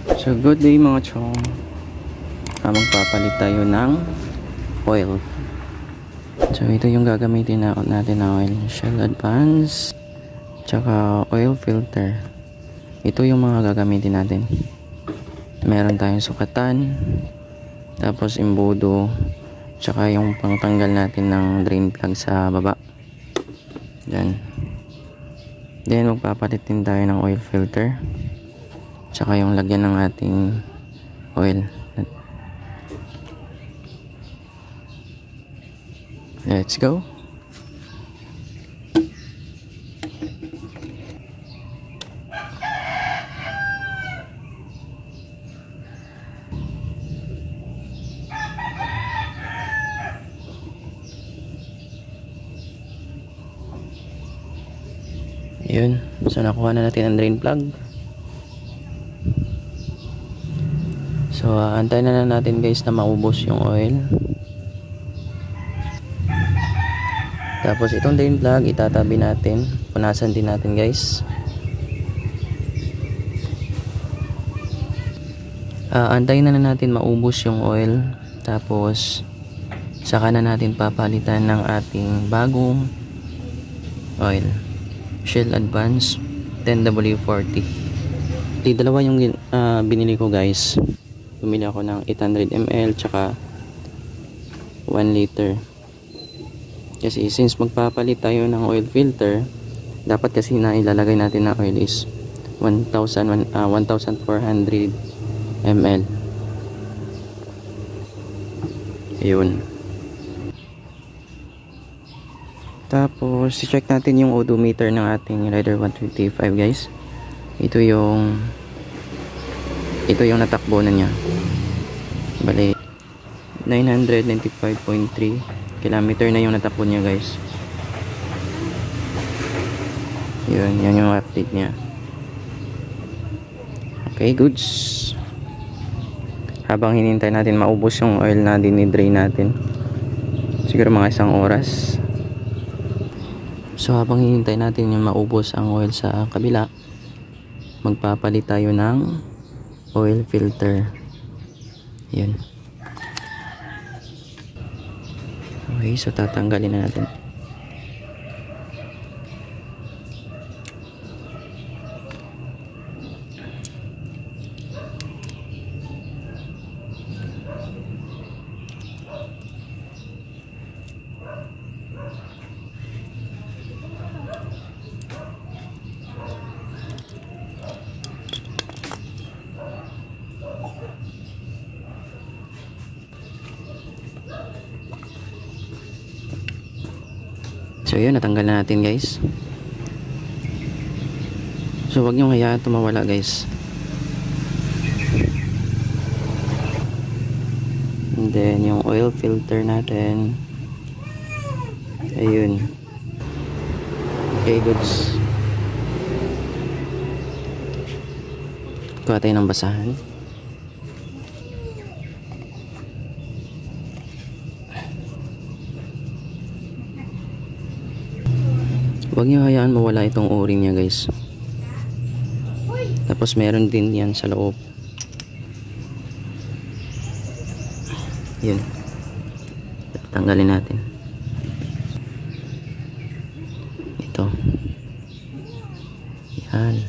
So good day mga chong. Magpapalit tayo ng oil. So ito yung gagamitin natin na oil, Shell Advance tsaka oil filter. Ito yung mga gagamitin natin. Meron tayong sukatan, tapos imbudo, tsaka yung pangtanggal natin ng drain plug sa baba. Yan. Then magpapalit din tayo ng oil filter tsaka yung lagyan ng ating oil. Let's go. Yun. So nakuha na natin ang drain plug. So antayin na natin guys na maubos yung oil. Tapos itong drain plug itatabi natin. Punasan din natin guys. Antayin na natin maubos yung oil. Tapos saka na natin papalitan ng ating bagong oil, Shell Advance 10W40. Dalawa yung binili ko guys. Bumili ako ng 800 ml tsaka 1 liter. Kasi since magpapalit tayo ng oil filter, dapat kasi na ilalagay natin na oil is 1400 ml. Ayun. Tapos i-check natin yung odometer ng ating Rider 155 guys. Ito yung natakbo na niya. Bali 995.3 kilometer na yung natakbo niya guys. Yan yung update niya. Okay, goods. Habang hinintay natin maubos yung oil na dinidrain natin, siguro mga 1 oras. So habang hinintay natin yung maubos ang oil sa kabila, magpapalit tayo ng oil filter. Yan. Okay, so tatanggalin na natin. So yun, natanggal na natin guys. So wag nyo hayaan ito mawala guys. And then yung oil filter natin, ayun. Okay, goods. Kuha tayo ng basahan. Huwag nyo hayaan mawala itong o-ring nya guys. Tapos meron din yan sa loob. Yun. Tanggalin natin. Ito. Yan.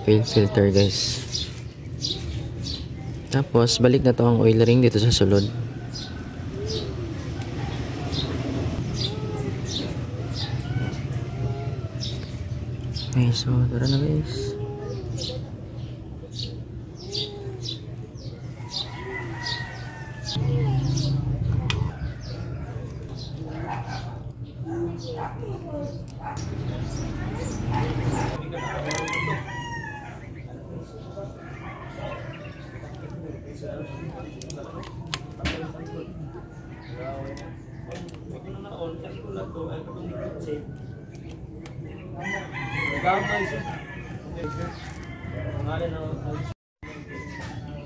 Oil filter guys. Tapos balik na to ang oil ring dito sa sulod. Okay, so tara na guys.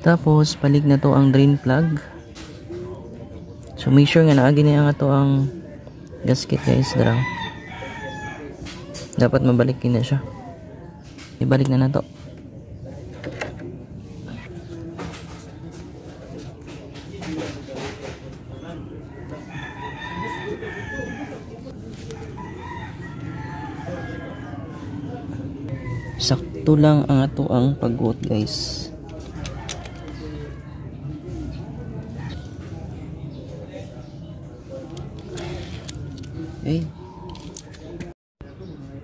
Tapos balik na to ang drain plug. So make sure nga naagi na nga to ang gasket guys, dara. Dapat mabalikin na siya. Ibalik na to. Sakto lang ang ato ang pagbuot, guys.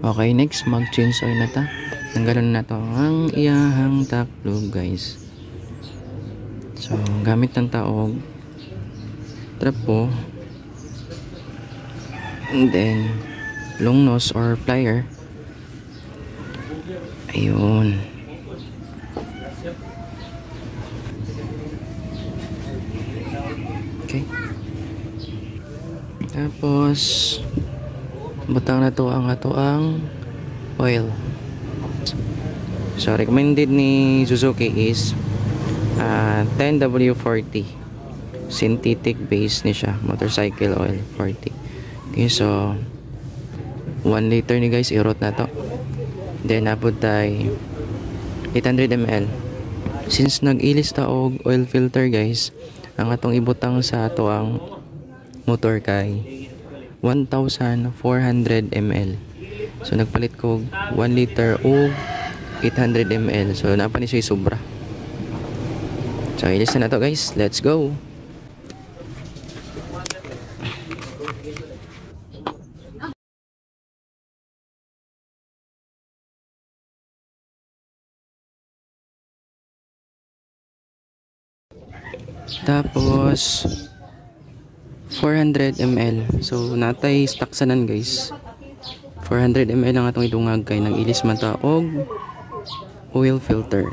Okay, next mag-change oil na ta. Tanggalan na to ang iyahang taklog, guys. So, gamit ng taog, trapo, and then long nose or plier. Ayun. Okay. Tapos butang na to ang ato ang oil. So recommended ni Suzuki is 10W40 synthetic base ni siya, motorcycle oil 40. Okay, so 1 liter ni guys, i-route na to. Then napod tay 800 ml. Since nag-ilis ta og oil filter, guys, ang atong ibutang sa ato ang motor kay 1,400 ml. So nagpalit ko 1 liter o 800 ml. So napa ni siya sobra. So ilis na to, guys. Let's go. Tapos 400 ml. So natay stock sanan, guys. 400 ml ang atong idungag kay nang ilis man ta og oil filter.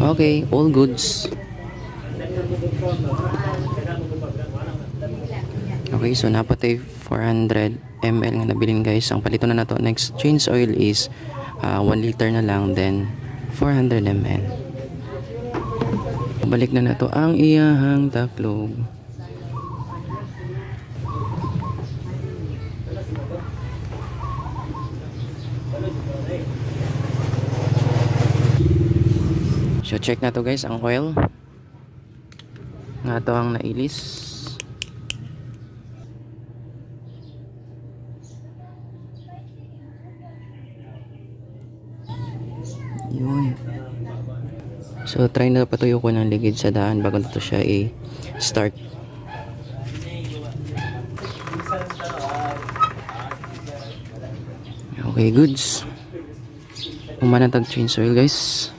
Okay, all goods. Okay, so napatay 400 ml nga nabilin, guys. Ang palito na nato next change oil is 1 liter na lang, then 400 ml. Balik na nato ang iyahang taklog. So check na to, guys, ang oil nga to ang nailis. Yun. So try na patuyo ko ng ligid sa daan bago ito siya i-start. Okay, goods. Umanatag change oil, guys.